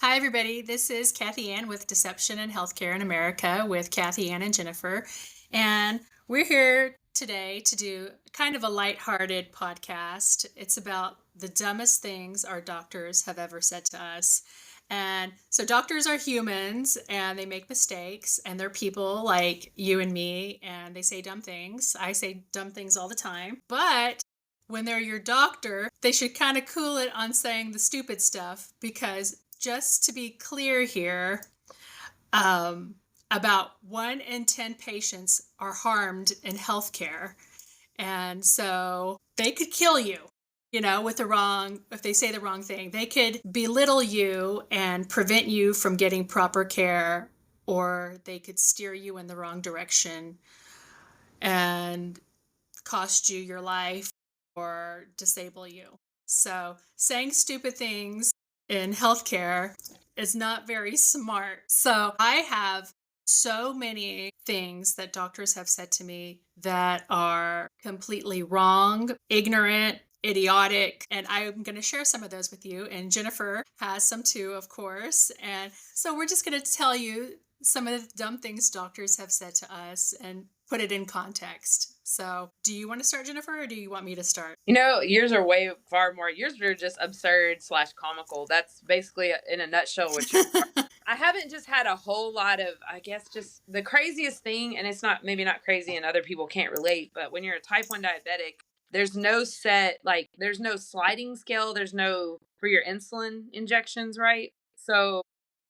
Hi, everybody. This is Kathy Ann with Deception and Healthcare in America with Kathy Ann and Jennifer. And we're here today to do kind of a lighthearted podcast. It's about the dumbest things our doctors have ever said to us. And so, doctors are humans and they make mistakes, and they're people like you and me, and they say dumb things. I say dumb things all the time. But when they're your doctor, they should kind of cool it on saying the stupid stuff because just to be clear here, um, about 1 in 10 patients are harmed in healthcare. And so they could kill you, with if they say the wrong thing, they could belittle you and prevent you from getting proper care, or they could steer you in the wrong direction and cost you your life or disable you. So saying stupid things in healthcare is not very smart. So I have so many things that doctors have said to me that are completely wrong, ignorant, idiotic, and I'm going to share some of those with you. And Jennifer has some too, of course. And so we're just going to tell you some of the dumb things doctors have said to us and put it in context. So, do you want to start, Jennifer, or do you want me to start? Yours are way far more. Yours are just absurd slash comical. That's basically in a nutshell what you are. I haven't just had a whole lot of, I guess, just the craziest thing, and it's not maybe not crazy and other people can't relate, but when you're a type 1 diabetic, there's no set, like, there's no sliding scale. There's no for your insulin injections, right? So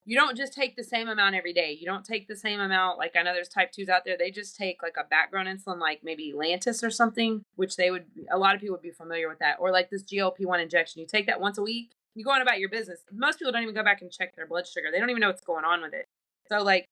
you don't just take the same amount every day. You don't take the same amount. Like I know there's type 2s out there. They just take like a background insulin, like maybe Lantus or something, which a lot of people would be familiar with that. Or like this GLP-1 injection. You take that once a week. You go on about your business. Most people don't even go back and check their blood sugar. They don't even know what's going on with it. So like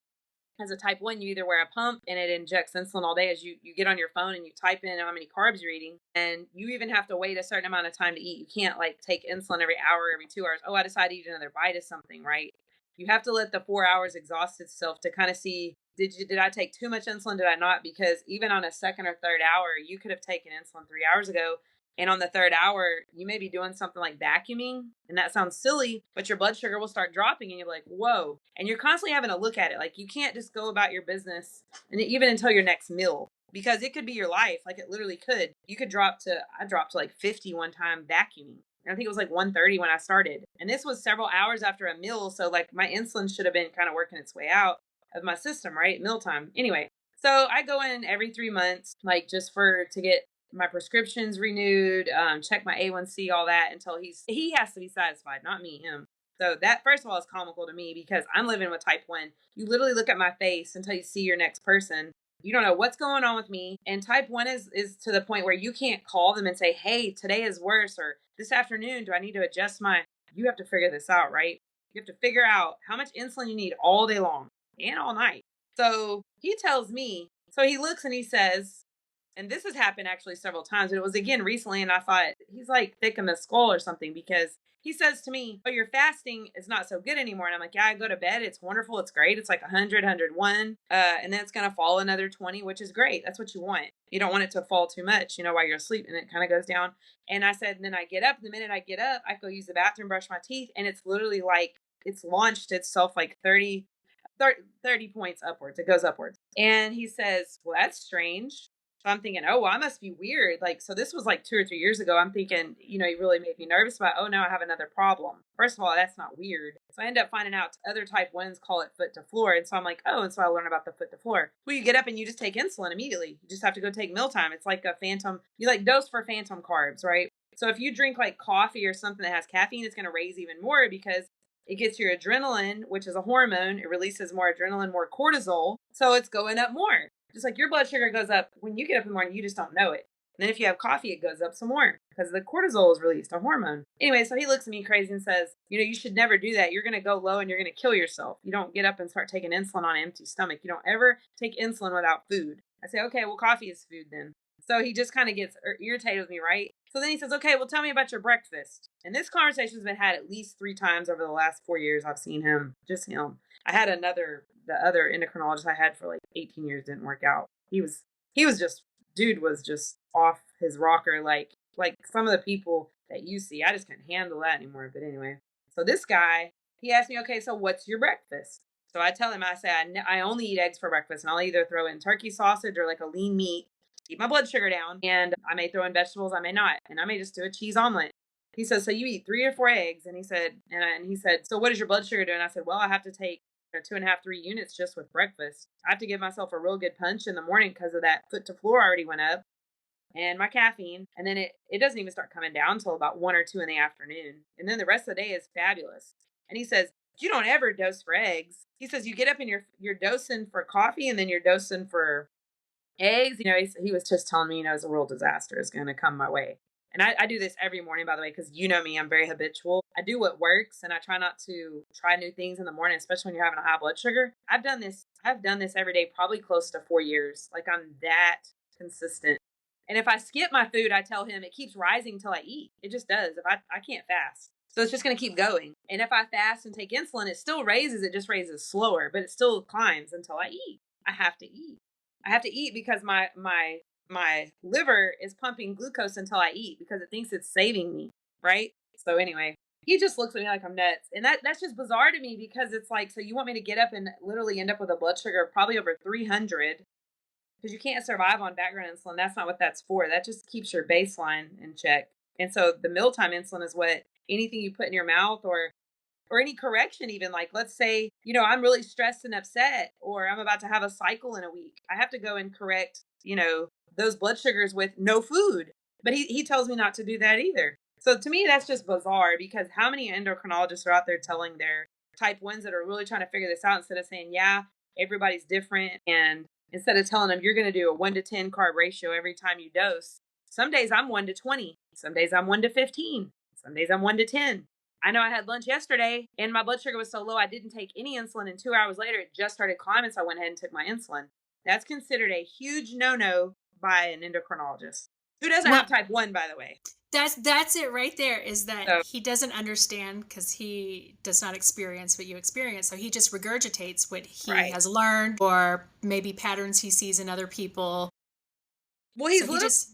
as a type 1, you either wear a pump and it injects insulin all day as you get on your phone and you type in how many carbs you're eating. And you even have to wait a certain amount of time to eat. You can't like take insulin every hour, every 2 hours. Oh, I decided to eat another bite of something, right? You have to let the 4 hours exhaust itself to kind of see, did I take too much insulin? Did I not? Because even on a second or third hour, you could have taken insulin 3 hours ago. And on the third hour, you may be doing something like vacuuming. And that sounds silly, but your blood sugar will start dropping and you're like, whoa. And you're constantly having to look at it. Like you can't just go about your business and even until your next meal, because it could be your life. Like it literally could. You could I dropped to like 50 one time vacuuming. I think it was like 1:30 when I started. And this was several hours after a meal. So like my insulin should have been kind of working its way out of my system, right? Mealtime. Anyway, so I go in every 3 months, like just to get my prescriptions renewed, check my A1C, all that until he has to be satisfied, not me, him. So that first of all is comical to me because I'm living with type 1. You literally look at my face until you see your next person. You don't know what's going on with me. And type 1 is to the point where you can't call them and say, hey, today is worse, or this afternoon, do I need to adjust you have to figure this out, right? You have to figure out how much insulin you need all day long and all night. So he tells me, so he looks and he says, and this has happened actually several times, but it was again recently, and I thought he's like thick in the skull or something, because he says to me, oh, your fasting is not so good anymore. And I'm like, yeah, I go to bed. It's wonderful. It's great. It's like 100, 101. And then it's going to fall another 20, which is great. That's what you want. You don't want it to fall too much, while you're asleep, and it kind of goes down. And I said, and then I get up. The minute I get up, I go use the bathroom, brush my teeth. And it's literally like it's launched itself like 30 points upwards. It goes upwards. And he says, well, that's strange. So I'm thinking, oh, well, I must be weird. Like, so this was like 2 or 3 years ago. I'm thinking, he really made me nervous about, oh, now I have another problem. First of all, that's not weird. So I end up finding out other type 1s call it foot to floor. And so I'm like, oh, and so I learn about the foot to floor. Well, you get up and you just take insulin immediately. You just have to go take mealtime. It's like you like dose for phantom carbs, right? So if you drink like coffee or something that has caffeine, it's going to raise even more because it gets your adrenaline, which is a hormone. It releases more adrenaline, more cortisol. So it's going up more. Just like your blood sugar goes up when you get up in the morning, you just don't know it. And then if you have coffee, it goes up some more because the cortisol is released, a hormone. Anyway, so he looks at me crazy and says, you should never do that. You're going to go low and you're going to kill yourself. You don't get up and start taking insulin on an empty stomach. You don't ever take insulin without food. I say, okay, well, coffee is food then. So he just kind of gets irritated with me, right? So then he says, okay, well, tell me about your breakfast. And this conversation has been had at least 3 times over the last 4 years I've seen him, just him. I had the other endocrinologist I had for like 18 years didn't work out. He was just off his rocker. Like some of the people that you see, I just can't handle that anymore. But anyway, so this guy, he asked me, okay, so what's your breakfast? So I tell him, I say, I only eat eggs for breakfast, and I'll either throw in turkey sausage or like a lean meat, keep my blood sugar down. And I may throw in vegetables, I may not. And I may just do a cheese omelet. He says, so you eat 3 or 4 eggs. And he said, and he said, so what does your blood sugar do? And I said, well, I have to take 2.5, 3 units just with breakfast. I have to give myself a real good punch in the morning because of that foot to floor already went up and my caffeine. And then it doesn't even start coming down until about 1 or 2 in the afternoon. And then the rest of the day is fabulous. And he says, you don't ever dose for eggs. He says, you get up and you're dosing for coffee and then you're dosing for eggs. He was just telling me, it's a real disaster is going to come my way. And I do this every morning, by the way, because you know me, I'm very habitual. I do what works and I try not to try new things in the morning, especially when you're having a high blood sugar. I've done this every day, probably close to 4 years. Like I'm that consistent. And if I skip my food, I tell him it keeps rising till I eat. It just does. If I can't fast. So it's just going to keep going. And if I fast and take insulin, it still raises. It just raises slower, but it still climbs until I eat. I have to eat. I have to eat because my liver is pumping glucose until I eat because it thinks it's saving me, right? So anyway, he just looks at me like I'm nuts. And that's just bizarre to me because it's like, so you want me to get up and literally end up with a blood sugar of probably over 300 because you can't survive on background insulin. That's not what that's for. That just keeps your baseline in check. And so the mealtime insulin is what anything you put in your mouth or any correction, even like, let's say, I'm really stressed and upset, or I'm about to have a cycle in a week. I have to go and correct, those blood sugars with no food. But he tells me not to do that either. So to me, that's just bizarre because how many endocrinologists are out there telling their type 1s that are really trying to figure this out instead of saying, yeah, everybody's different. And instead of telling them you're going to do a 1-to-10 carb ratio every time you dose, some days I'm 1-to-20. Some days I'm 1-to-15. Some days I'm 1-to-10. I know I had lunch yesterday and my blood sugar was so low I didn't take any insulin, and 2 hours later it just started climbing, so I went ahead and took my insulin. That's considered a huge no-no by an endocrinologist who doesn't have type 1, by the way. That's it right there, is that So, he doesn't understand because he does not experience what you experience. So he just regurgitates what he right. has learned or maybe patterns he sees in other people. Well, he's So he literally just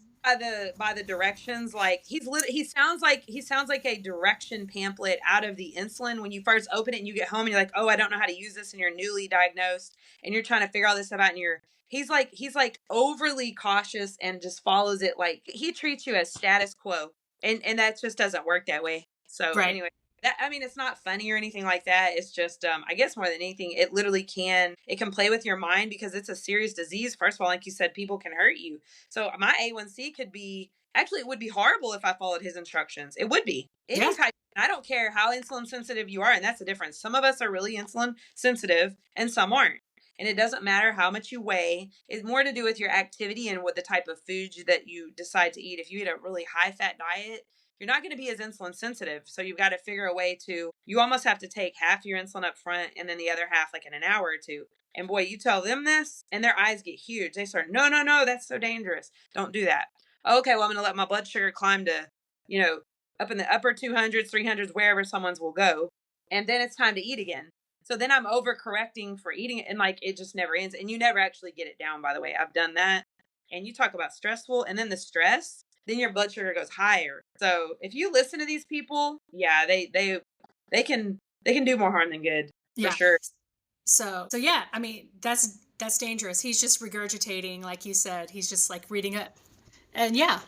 by the directions, like he sounds like a direction pamphlet out of the insulin when you first open it and you get home and you're like, oh, I don't know how to use this, and you're newly diagnosed and you're trying to figure all this stuff out, and he's like overly cautious and just follows it. Like he treats you as status quo, and that just doesn't work that way. So right. anyway, it's not funny or anything like that. It's just I guess more than anything, it literally can play with your mind because it's a serious disease. First of all, like you said, people can hurt you. So my A1C could be, actually, it would be horrible if I followed his instructions. It would be. Yeah. Any type. I don't care how insulin sensitive you are, and that's the difference. Some of us are really insulin sensitive and some aren't. And it doesn't matter how much you weigh. It's more to do with your activity and what the type of food that you decide to eat. If you eat a really high fat diet, you're not going to be as insulin sensitive. So you've got to figure a way you almost have to take half your insulin up front and then the other half like in an hour or two. And boy, you tell them this and their eyes get huge. They start, no, no, no, that's so dangerous. Don't do that. Okay, well, I'm going to let my blood sugar climb to, up in the upper 200s, 300s, wherever someone's will go. And then it's time to eat again. So then I'm overcorrecting for eating it, and like it just never ends. And you never actually get it down, by the way. I've done that. And you talk about stressful, and then the stress, then your blood sugar goes higher. So if you listen to these people, yeah, they can do more harm than good, for Yeah. sure. So yeah, I mean, that's dangerous. He's just regurgitating, like you said. He's just like reading it. And yeah.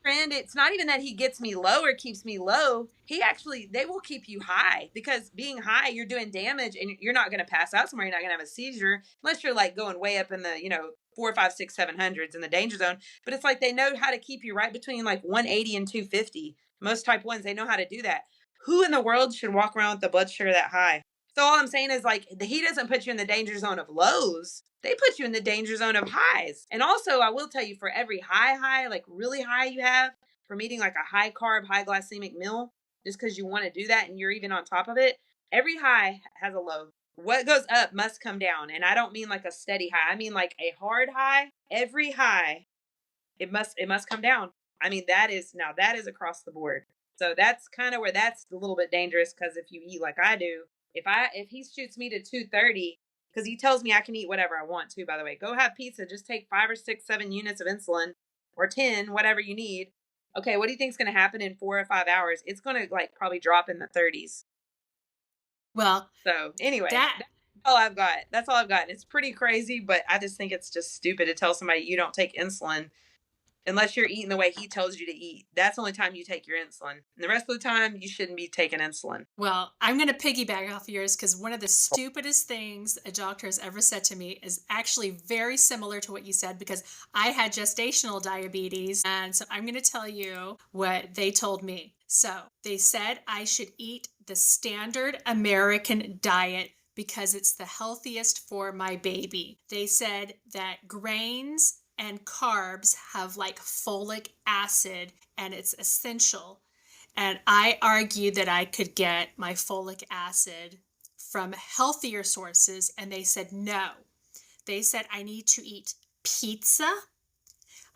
Friend, it's not even that he gets me low or keeps me low. They will keep you high, because being high, you're doing damage and you're not going to pass out somewhere. You're not going to have a seizure unless you're like going way up in the, 4, 5, 6, 700s in the danger zone. But it's like they know how to keep you right between like 180 and 250. Most type 1s, they know how to do that. Who in the world should walk around with the blood sugar that high? So all I'm saying is like he doesn't put you in the danger zone of lows. They put you in the danger zone of highs. And also, I will tell you, for every high, like really high you have from eating like a high carb, high glycemic meal, just because you want to do that and you're even on top of it, every high has a low. What goes up must come down. And I don't mean like a steady high. I mean like a hard high. Every high, it must come down. I mean, that is across the board. So that's kind of where that's a little bit dangerous, because if you eat like I do, if he shoots me to 230, because he tells me I can eat whatever I want to, by the way, go have pizza, just take 5 or 6, 7 units of insulin, or 10, whatever you need. Okay, what do you think is going to happen in 4 or 5 hours? It's going to like probably drop in the 30s. Well, So anyway, that that's all I've got. That's all I've got. It's pretty crazy, but I just think it's just stupid to tell somebody you don't take insulin unless you're eating the way he tells you to eat. That's the only time you take your insulin. And the rest of the time, you shouldn't be taking insulin. Well, I'm going to piggyback off yours because one of the stupidest things a doctor has ever said to me is actually very similar to what you said because I had gestational diabetes. And so I'm going to tell you what they told me. So they said I should eat the standard American diet because it's the healthiest for my baby. They said that grains and carbs have like folic acid and it's essential. And I argued that I could get my folic acid from healthier sources, and they said no. They said I need to eat pizza.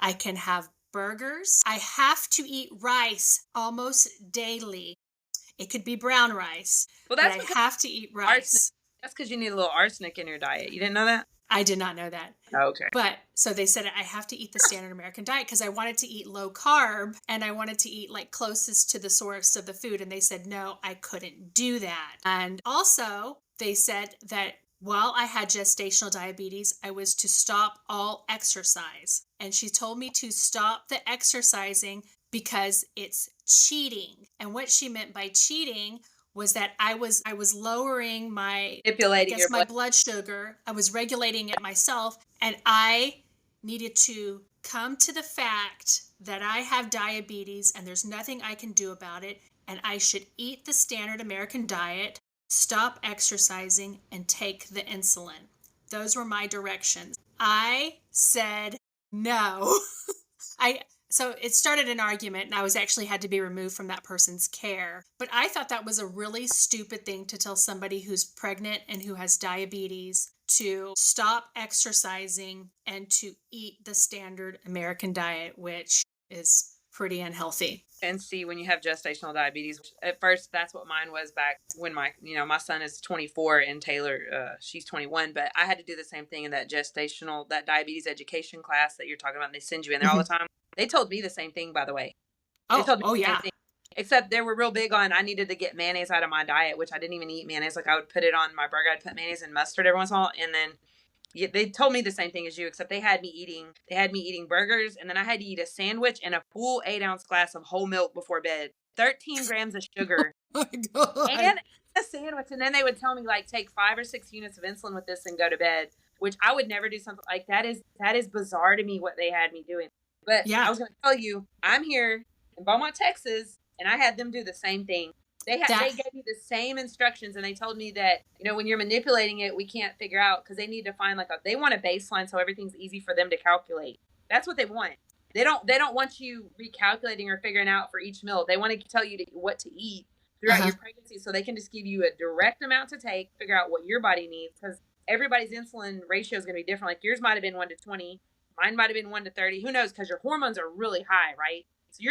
I can have burgers. I have to eat rice almost daily. It could be brown rice, Well, but that's I because have to eat arsenic. rice. That's because you need a little arsenic in your diet. You didn't know that? I did not know that. Oh, okay. But so they said I have to eat the standard American diet because I wanted to eat low carb and I wanted to eat like closest to the source of the food. And they said, no, I couldn't do that. And also, they said that while I had gestational diabetes, I was to stop all exercise. And she told me to stop the exercising because it's cheating. And what she meant by cheating was that I was lowering my Manipulating your my blood. blood sugar. I was regulating it myself and I needed to come to the fact that I have diabetes and there's nothing I can do about it and I should eat the standard American diet, stop exercising and take the insulin. Those were my directions. I said no. I so it started an argument and I was actually had to be removed from that person's care. But I thought that was a really stupid thing to tell somebody who's pregnant and who has diabetes to stop exercising and to eat the standard American diet, which is pretty unhealthy. And see, when you have gestational diabetes, at first that's what mine was back when my son is 24 and Taylor, she's 21, but I had to do the same thing in that diabetes education class that you're talking about. And they send you in there all the time. They told me the same thing, by the way. They told me Oh the same yeah. thing. Except they were real big on I needed to get mayonnaise out of my diet, which I didn't even eat mayonnaise. Like I would put it on my burger. I'd put mayonnaise and mustard every once in a while, and then they told me the same thing as you, except they had me eating burgers, and then I had to eat a sandwich and a full 8-ounce glass of whole milk before bed. 13 grams of sugar Oh my God. and a sandwich, and then they would tell me like take 5 or 6 units of insulin with this and go to bed, which I would never do something like that. Is bizarre to me what they had me doing. But I Yeah. was going to tell you, I'm here in Beaumont, Texas, and I had them do the same thing. They gave me the same instructions, and they told me that, when you're manipulating it, we can't figure out because they need to find they want a baseline so everything's easy for them to calculate. That's what they want. They don't want you recalculating or figuring out for each meal. They want to tell you what to eat throughout your pregnancy so they can just give you a direct amount to take, figure out what your body needs, because everybody's insulin ratio is going to be different. Like yours might have been 1-20. Mine might have been 1-30. Who knows? Because your hormones are really high, right? So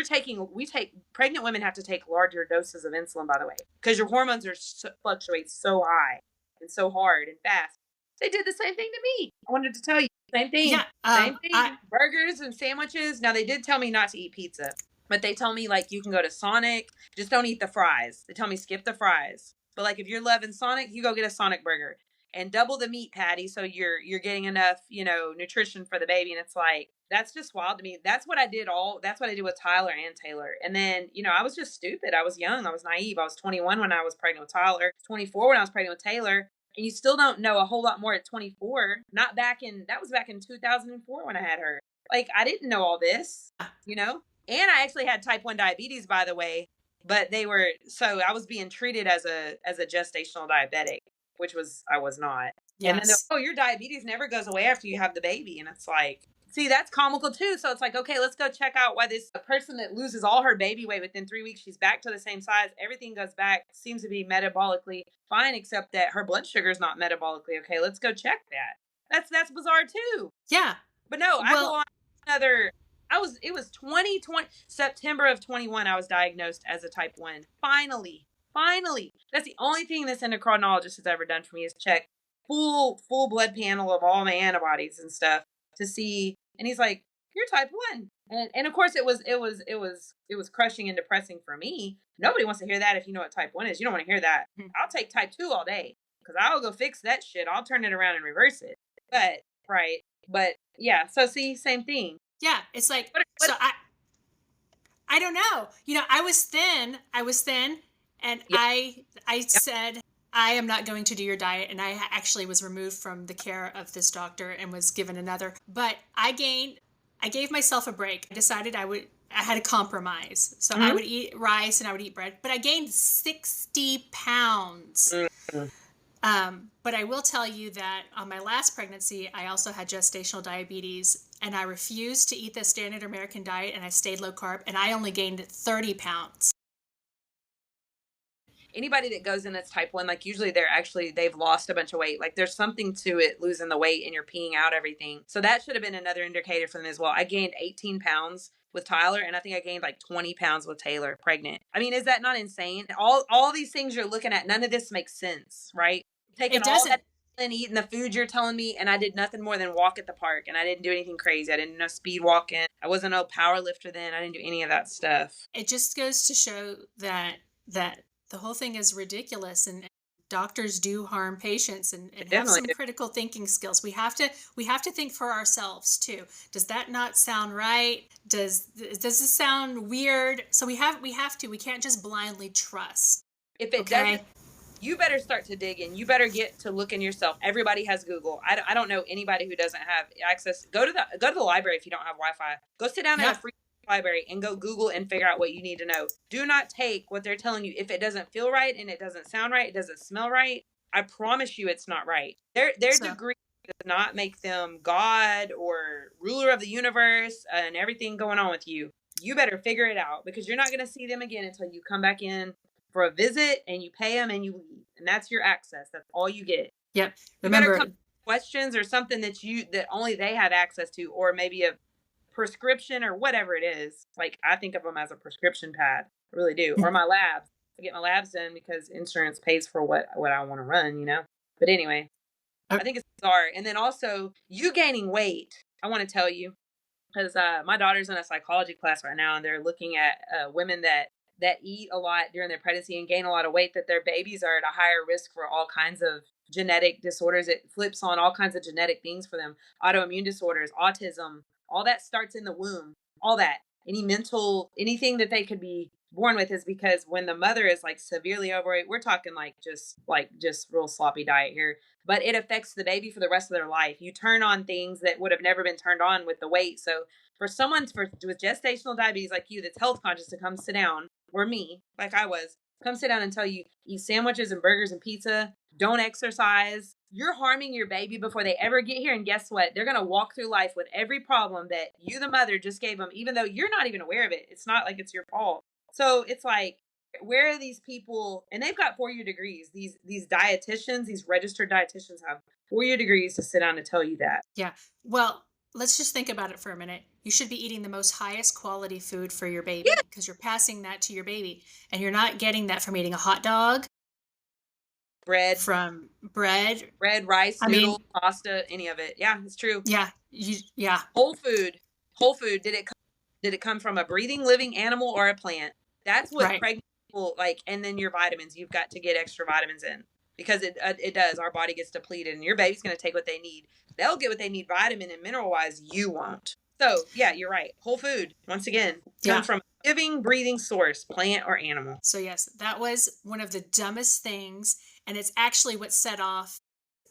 pregnant women have to take larger doses of insulin, by the way, because your hormones fluctuate so high and so hard and fast. They did the same thing to me. I wanted to tell you. Same thing. Yeah. Same thing. Burgers and sandwiches. Now, they did tell me not to eat pizza, but they tell me, you can go to Sonic. Just don't eat the fries. They tell me skip the fries. But, if you're loving Sonic, you go get a Sonic burger. And double the meat patty so you're getting enough, nutrition for the baby. And it's that's just wild to me. That's what I did with Tyler and Taylor. And then, I was just stupid. I was young. I was naive. I was 21 when I was pregnant with Tyler, 24 when I was pregnant with Taylor. And you still don't know a whole lot more at 24. That was back in 2004 when I had her. I didn't know all this, And I actually had type 1 diabetes, by the way, but so I was being treated as a gestational diabetic, which I was not. Yes. And then your diabetes never goes away after you have the baby. And it's see, that's comical too. So it's okay, let's go check out why a person that loses all her baby weight within 3 weeks, she's back to the same size. Everything goes back, seems to be metabolically fine, except that her blood sugar is not metabolically okay. Let's go check that. That's bizarre too. Yeah. But no, I go on it was 2020, September of 21, I was diagnosed as a type 1. Finally. That's the only thing this endocrinologist has ever done for me is check full blood panel of all my antibodies and stuff to see. And he's like, you're type 1. And of course it was crushing and depressing for me. Nobody wants to hear that if you know what type 1 is. You don't want to hear that. Mhm. I'll take type 2 all day because I'll go fix that shit. I'll turn it around and reverse it. But right. But yeah, so see, same thing. Yeah, it's like, What so I don't know. I was thin, and yeah, I yeah. said I am not going to do your diet, and I actually was removed from the care of this doctor and was given another. But I gave myself a break. I decided I had a compromise. So I Mhm. would eat rice and I would eat bread, but I gained 60 pounds. Mhm. But I will tell you that on my last pregnancy, I also had gestational diabetes, and I refused to eat the standard American diet, and I stayed low carb, and I only gained 30 pounds. Anybody that goes in that's type 1, like usually they've lost a bunch of weight. Like there's something to it losing the weight and you're peeing out everything. So that should have been another indicator for them as well. I gained 18 pounds with Tyler, and I think I gained like 20 pounds with Taylor pregnant. I mean, is that not insane? All these things you're looking at, none of this makes sense, right? Taking It all doesn't. that and eating the food you're telling me, and I did nothing more than walk at the park, and I didn't do anything crazy. I didn't do no speed walking. I wasn't a power lifter then. I didn't do any of that stuff. It just goes to show that the whole thing is ridiculous, and doctors do harm patients, and have Definitely some do. critical thinking skills. We have to think for ourselves too. Does that not sound right? Does this sound weird? So we can't just blindly trust. If it doesn't, Okay? you better start to dig in. You better get to look in yourself. Everybody has Google. I don't know anybody who doesn't have access. Go to the library if you don't have Wi-Fi. Go sit down at a Yeah. free library and go Google and figure out what you need to know. Do not take what they're telling you if it doesn't feel right and it doesn't sound right, it doesn't smell right. I promise you it's not right. Their So degree does not make them God or ruler of the universe and everything going on with you. You better figure it out because you're not going to see them again until you come back in for a visit and you pay them and you leave. And that's your access. That's all you get. yep. You better come Remember, with questions or something that only they have access to, or maybe a prescription or whatever it is. Like I think of them as a prescription pad. I really do. Or my labs. I get my labs done because insurance pays for what I want to run. But anyway, I think it's bizarre. And then also you gaining weight. I want to tell you because my daughter's in a psychology class right now, and they're looking at women that eat a lot during their pregnancy and gain a lot of weight, that their babies are at a higher risk for all kinds of genetic disorders. It flips on all kinds of genetic things for them: autoimmune disorders, autism. All that starts in the womb. All that, anything that they could be born with, is because when the mother is like severely overweight, we're talking like just real sloppy diet here, but it affects the baby for the rest of their life. You turn on things that would have never been turned on with the weight. So for someone with gestational diabetes like you that's health conscious to come sit down, or me, like I was, come sit down and tell you eat sandwiches and burgers and pizza, don't exercise, you're harming your baby before they ever get here. And guess what? They're going to walk through life with every problem that you, the mother, just gave them, even though you're not even aware of it. It's not like it's your fault. So it's like, where are these people? And they've got 4-year degrees. These dietitians, these registered dietitians have 4-year degrees to sit down and tell you that. yeah. Well, let's just think about it for a minute. You should be eating the most highest quality food for your Yeah, baby because you're passing that to your baby, and you're not getting that from eating a hot dog, bread, from bread. rice, I mean, noodles, pasta, any of it. Yeah, it's true. yeah, yeah, Whole food, whole food. Did it come from a breathing, living animal or a plant? That's what right. pregnant people like. And then your vitamins, you've got to get extra vitamins in because it does. Our body gets depleted, and your baby's going to take what they need. They'll get what they need, vitamin and mineral wise. You won't. So yeah, you're right. Whole food, once again, Yeah. comes from a living, breathing source, plant or animal. So yes, that was one of the dumbest things, and it's actually what set off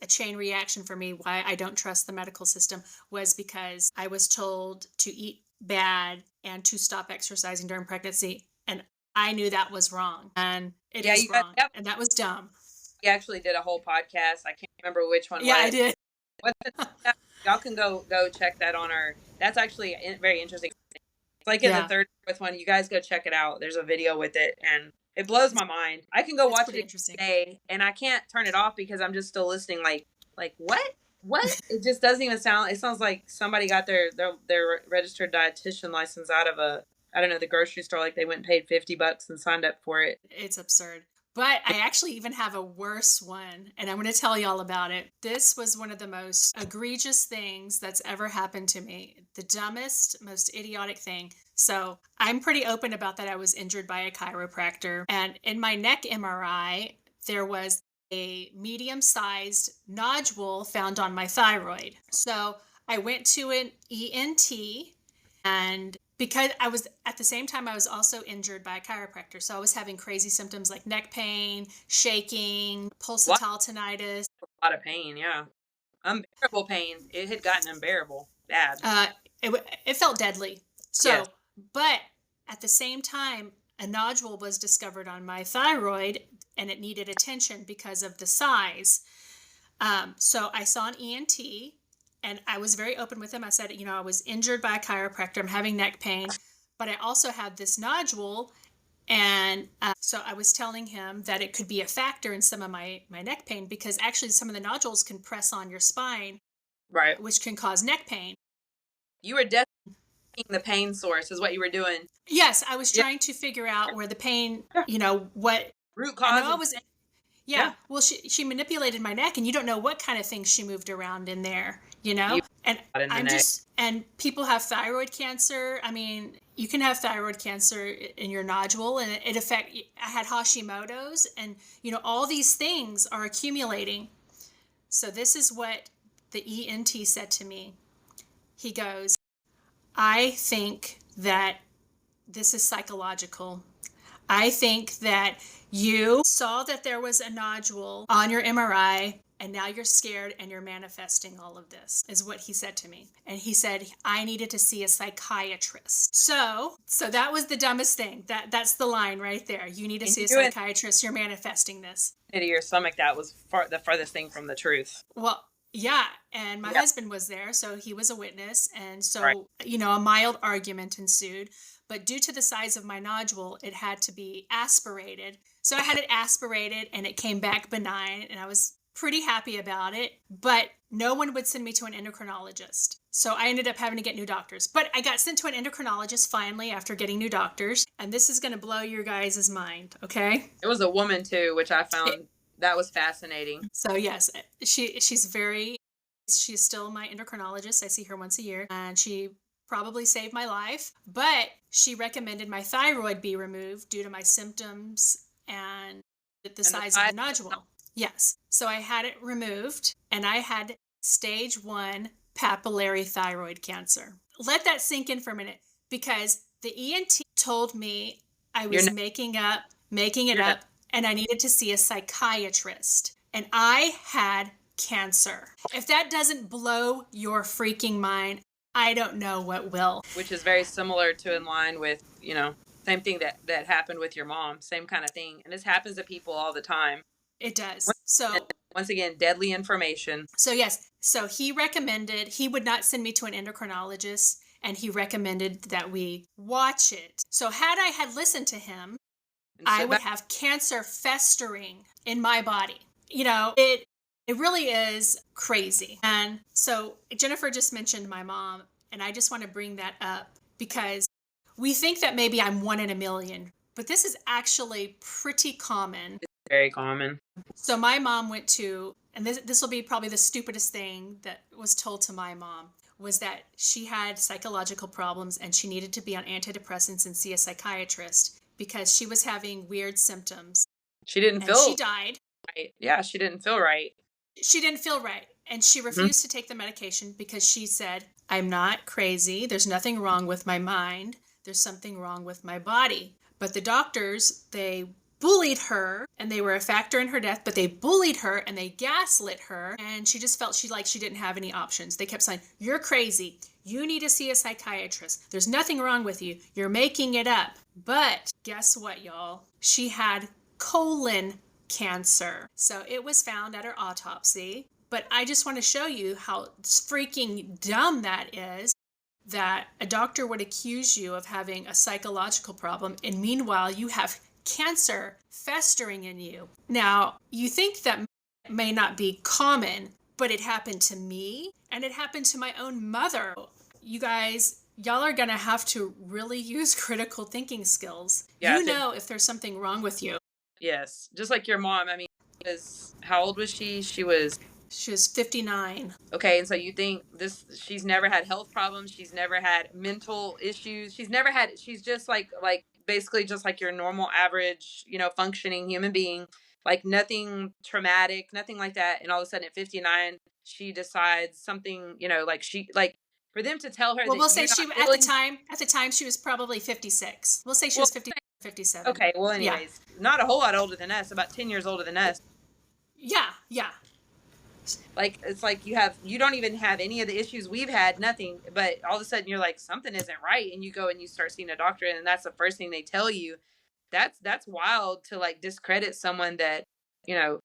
a chain reaction for me why I don't trust the medical system, was because I was told to eat bad and to stop exercising during pregnancy, and I knew that was wrong, and it Yeah, is you got. wrong, Yep. and that was dumb. We actually did a whole podcast. I can't remember which one Yeah, I was. did. What y'all can go check that on our. That's actually very interesting. It's like in the Yeah, third, fourth one. You guys go check it out. There's a video with it, and it blows my mind. I can go it's watch pretty it interesting. today, and I can't turn it off because I'm just still listening. Like what? What? It just doesn't even sound. It sounds like somebody got their registered dietitian license out of a, I don't know, the grocery store. Like they went and paid $50 and signed up for it. It's absurd. But I actually even have a worse one, and I'm going to tell y'all about it. This was one of the most egregious things that's ever happened to me. The dumbest, most idiotic thing. So I'm pretty open about that. I was injured by a chiropractor, and in my neck MRI, there was a medium sized nodule found on my thyroid. So I went to an ENT, and because I was at the same time, I was also injured by a chiropractor. So I was having crazy symptoms like neck pain, shaking, Lot, pulsatile tinnitus. a lot of pain. Yeah, unbearable pain. It had gotten unbearable. Bad. Uh, it felt deadly. Yes. So, but at the same time, a nodule was discovered on my thyroid and it needed attention because of the size. So I saw an ENT and I was very open with him. I said, I was injured by a chiropractor. I'm having neck pain, but I also have this nodule. And so I was telling him that it could be a factor in some of my neck pain because actually some of the nodules can press on your spine, Right. which can cause neck pain. You were definitely the pain source, is what you were doing. Yes, I was Yeah. trying to figure out where the pain, Yeah. what Root I cause. know I was. Yeah. Well, she manipulated my neck, and you don't know what kind of things she moved around in there, You And got in the I'm neck. and people have thyroid cancer. I mean, you can have thyroid cancer in your nodule, and it affect. I had Hashimoto's, and all these things are accumulating. So this is what the ENT said to me. He goes, "I think that this is psychological. I think that you saw that there was a nodule on your MRI and now you're scared and you're manifesting all of this," is what he said to me. And he said I needed to see a psychiatrist. So that was the dumbest thing. That's the line right there. You need to see a psychiatrist. You're manifesting this. Into your stomach, that was the farthest thing from the truth. Well, yeah, and my Yeah. husband was there, so he was a witness, and so Right. a mild argument ensued. But due to the size of my nodule, it had to be aspirated. So I had it aspirated, and it came back benign, and I was pretty happy about it. But no one would send me to an endocrinologist, so I ended up having to get new doctors. But I got sent to an endocrinologist finally after getting new doctors, and this is going to blow your guys' mind. Okay. It was a woman too, which I found that was fascinating. So yes, she's still my endocrinologist. I see her once a year, and she probably saved my life, but she recommended my thyroid be removed due to my symptoms and the size of the nodule. Yes. So I had it removed, and I had stage 1 papillary thyroid cancer. Let that sink in for a minute, because the ENT told me I was making it up, and I needed to see a psychiatrist. And I had cancer. If that doesn't blow your freaking mind, I don't know what will. Which is very similar to in line with, same thing that happened with your mom. Same kind of thing. And this happens to people all the time. It does. So once again, deadly information. So yes. So he would not send me to an endocrinologist, and he recommended that we watch it. So had I had listened to him, I would have cancer festering in my body. It really is crazy. And so Jennifer just mentioned my mom, and I just want to bring that up because we think that maybe I'm one in a million, but this is actually pretty common. It's very common. So my mom went to, and this will be probably the stupidest thing that was told to my mom, was that she had psychological problems and she needed to be on antidepressants and see a psychiatrist because she was having weird symptoms. She didn't feel she died. Right. Yeah, she didn't feel right. She didn't feel right. And she refused to take the medication because she said, I'm not crazy. There's nothing wrong with my mind. There's something wrong with my body. But the doctors, they bullied her, and they were a factor in her death, but they bullied her and they gaslit her. And she just felt she didn't have any options. They kept saying, you're crazy. You need to see a psychiatrist. There's nothing wrong with you. You're making it up. But guess what, y'all? She had colon cancer. So it was found at her autopsy. But I just want to show you how freaking dumb that is, that a doctor would accuse you of having a psychological problem, and meanwhile you have cancer festering in you. Now, you think that may not be common, but it happened to me, and it happened to my own mother. You guys, y'all are going to have to really use critical thinking skills. Yeah, you know if there's something wrong with you. Yes, just like your mom. I mean, how old was she? She was. She was 59. Okay, and so you think she's never had health problems, she's never had mental issues, she's just like basically just like your normal average, functioning human being, like nothing traumatic, nothing like that. And all of a sudden at 59, she decides something, like for them to tell her Well, that we'll say you're she not at the feeling time she was probably 56. We'll say she well, was 50, 57. okay, well Yeah. anyways, not a whole lot older than us, about 10 years older than us. Yeah, yeah. Like it's like you don't even have any of the issues we've had, nothing, but all of a sudden you're like something isn't right, and you go and you start seeing a doctor, and that's the first thing they tell you. That's wild to like discredit someone that, you know,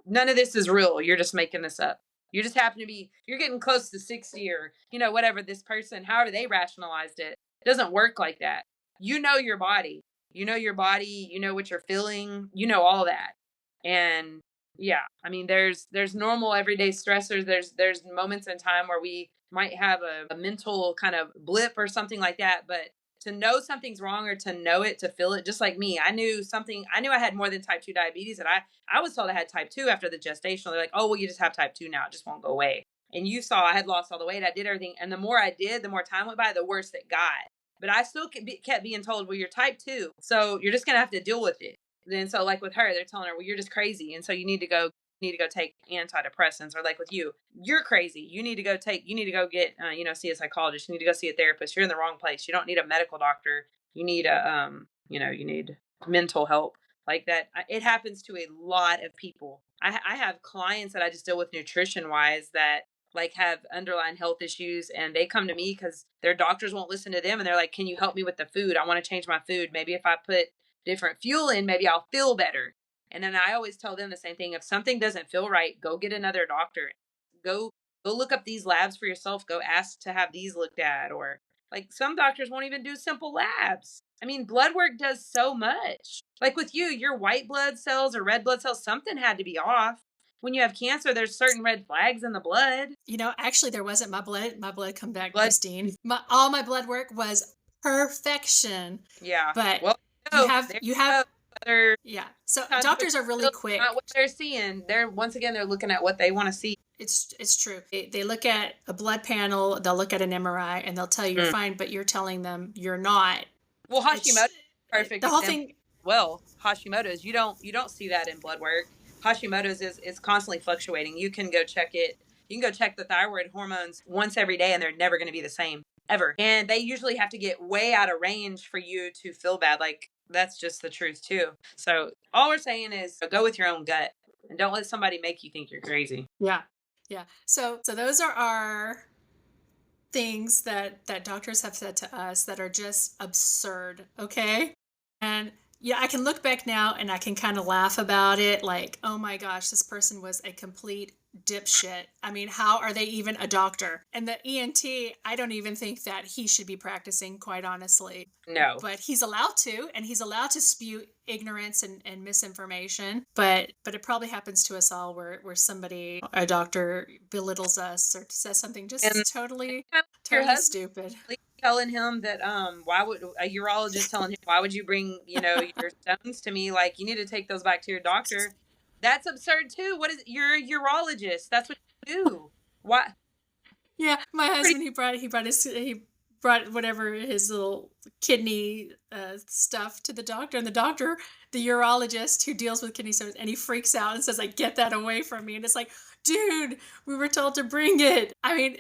none of this is real. You're just making this up. You just happen to be you're getting close to 60 or, whatever this person, however they rationalized it. It doesn't work like that. You know your body. You know your body, you know what you're feeling, all that. And yeah, I mean there's normal everyday stressors. There's moments in time where we might have a mental kind of blip or something like that, but to know something's wrong or to know it, to feel it, just like me, I knew I had more than type 2 diabetes, and I was told I had type 2 after the gestational. They're like, oh, well, you just have type 2 now. It just won't go away. And you saw I had lost all the weight. I did everything. And the more I did, the more time went by, the worse it got. But I still kept being told, well, you're type 2. So you're just going to have to deal with it. Then so like with her, they're telling her, well, you're just crazy. And so you need to go take antidepressants. Or like with you're crazy. You need to go get, see a psychologist. You need to go see a therapist. You're in the wrong place. You don't need a medical doctor. You need you need mental help. Like that. It happens to a lot of people. I have clients that I just deal with nutrition wise that like have underlying health issues, and they come to me because their doctors won't listen to them, and they're like, can you help me with the food? I want to change my food. Maybe if I put different fuel in, maybe I'll feel better. And then I always tell them the same thing. If something doesn't feel right, go get another doctor. Go look up these labs for yourself. Go ask to have these looked at. Or like some doctors won't even do simple labs. I mean, blood work does so much. Like with you, your white blood cells or red blood cells, something had to be off. When you have cancer, there's certain red flags in the blood. Actually there wasn't. My blood come back Blood, pristine. All my blood work was perfection. yeah. But Well, you have other yeah. So doctors are really quick. not what they're seeing. They're looking at what they want to see. It's true. They look at a blood panel, they'll look at an MRI, and they'll tell you you're fine, but you're telling them you're not. Well, Hashimoto's perfect The whole example. thing. Well, Hashimoto's, you don't see that in blood work. Hashimoto's is constantly fluctuating. You can go check it. You can go check the thyroid hormones once every day, and they're never going to be the same ever. And they usually have to get way out of range for you to feel bad. Like that's just the truth too. So all we're saying is go with your own gut and don't let somebody make you think you're crazy. Yeah. Yeah. So those are our things that doctors have said to us that are just absurd. Okay. And yeah, I can look back now and I can kind of laugh about it. Like, oh my gosh, this person was a complete dipshit. I mean, how are they even a doctor? And the ENT, I don't even think that he should be practicing, quite honestly. No. But he's allowed to, and he's allowed to spew ignorance and misinformation. But it probably happens to us all where a doctor belittles us or says something just totally stupid. Telling him that why would a urologist telling him why would you bring your stones to me, like you need to take those back to your doctor. That's absurd too. What is you're a urologist, that's what you do. Why? Yeah, my husband, he brought whatever his little kidney stuff to the doctor, and the urologist who deals with kidney stones, and he freaks out and says, like, get that away from me. And it's like, dude, we were told to bring it. I mean,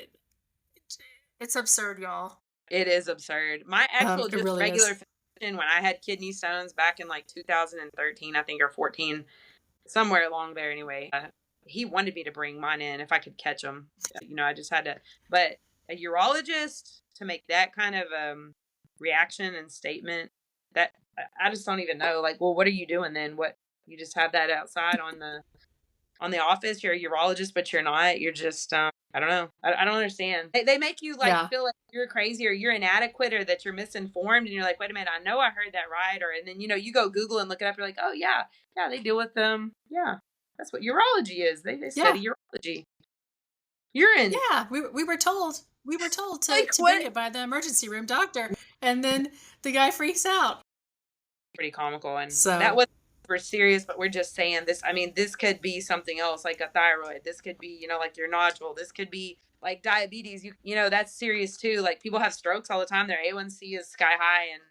it's absurd, y'all. It is absurd. My actual just really regular physician, when I had kidney stones back in like 2013, I think, or 14, somewhere along there anyway, he wanted me to bring mine in if I could catch them. I just had to. But a urologist to make that kind of reaction and statement, that I just don't even know. Like, well, what are you doing then? What, you just have that outside on the office? You're a urologist, but you're not. You're just I don't know. I don't understand. They make you like feel like you're crazy or you're inadequate or that you're misinformed, and you're like, wait a minute, I know I heard that right. Or and then you go Google and look it up. You're like, oh yeah, they deal with them. Yeah, that's what urology is. They study urology. Urine. Yeah, we were told to Like, to bring it by the emergency room doctor, and then the guy freaks out. Pretty comical, and So that was we're serious, but we're just saying this. I mean, this could be something else, like a thyroid. This could be, like your nodule. This could be like diabetes. That's serious too. Like people have strokes all the time. Their A1C is sky high, and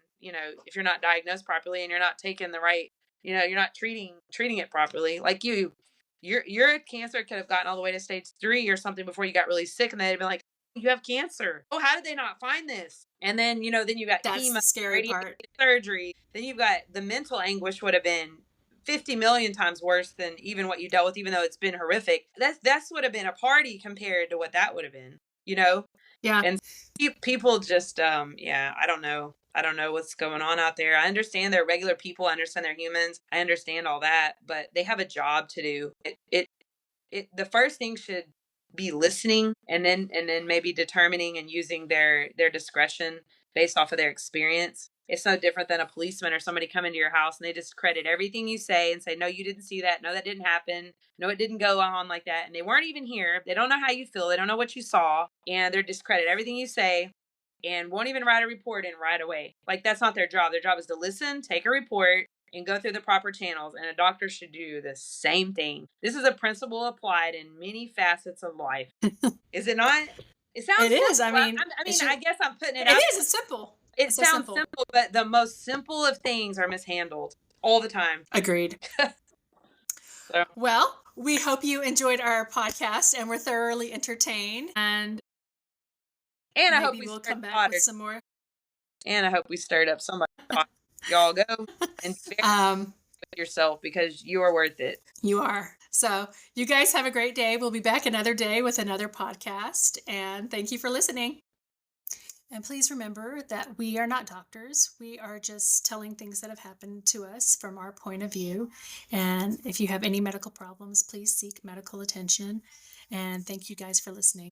if you're not diagnosed properly and you're not taking the right, you're not treating it properly. Like your cancer could have gotten all the way to stage 3 or something before you got really sick, and they'd have been like, you have cancer. Oh, how did they not find this? And then, then you got That's chemo, the scary radiation, part. surgery. Then you've got the mental anguish would have been 50 million times worse than even what you dealt with, even though it's been horrific. That's would have been a party compared to what that would have been, Yeah. And people just, I don't know. I don't know what's going on out there. I understand they're regular people. I understand they're humans. I understand all that, but they have a job to do. The first thing should be listening, and then maybe determining and using their discretion based off of their experience. It's no different than a policeman or somebody come into your house and they just credit everything you say and say, no, you didn't see that. No, that didn't happen. No, it didn't go on like that. And they weren't even here. They don't know how you feel. They don't know what you saw. And they're discredit everything you say and won't even write a report in right away. Like, that's not their job. Their job is to listen, take a report, and go through the proper channels. And a doctor should do the same thing. This is a principle applied in many facets of life. Is it not? It sounds It is. simple. I guess I'm putting it out. It is. It's simple. It sounds simple, but the most simple of things are mishandled all the time. Agreed. So. Well, we hope you enjoyed our podcast and were thoroughly entertained. And I hope we'll come back with some more. And I hope we stirred up somebody. Y'all go and with yourself, because you are worth it. You are. So you guys have a great day. We'll be back another day with another podcast. And thank you for listening. And please remember that we are not doctors. We are just telling things that have happened to us from our point of view. And if you have any medical problems, please seek medical attention. And thank you guys for listening.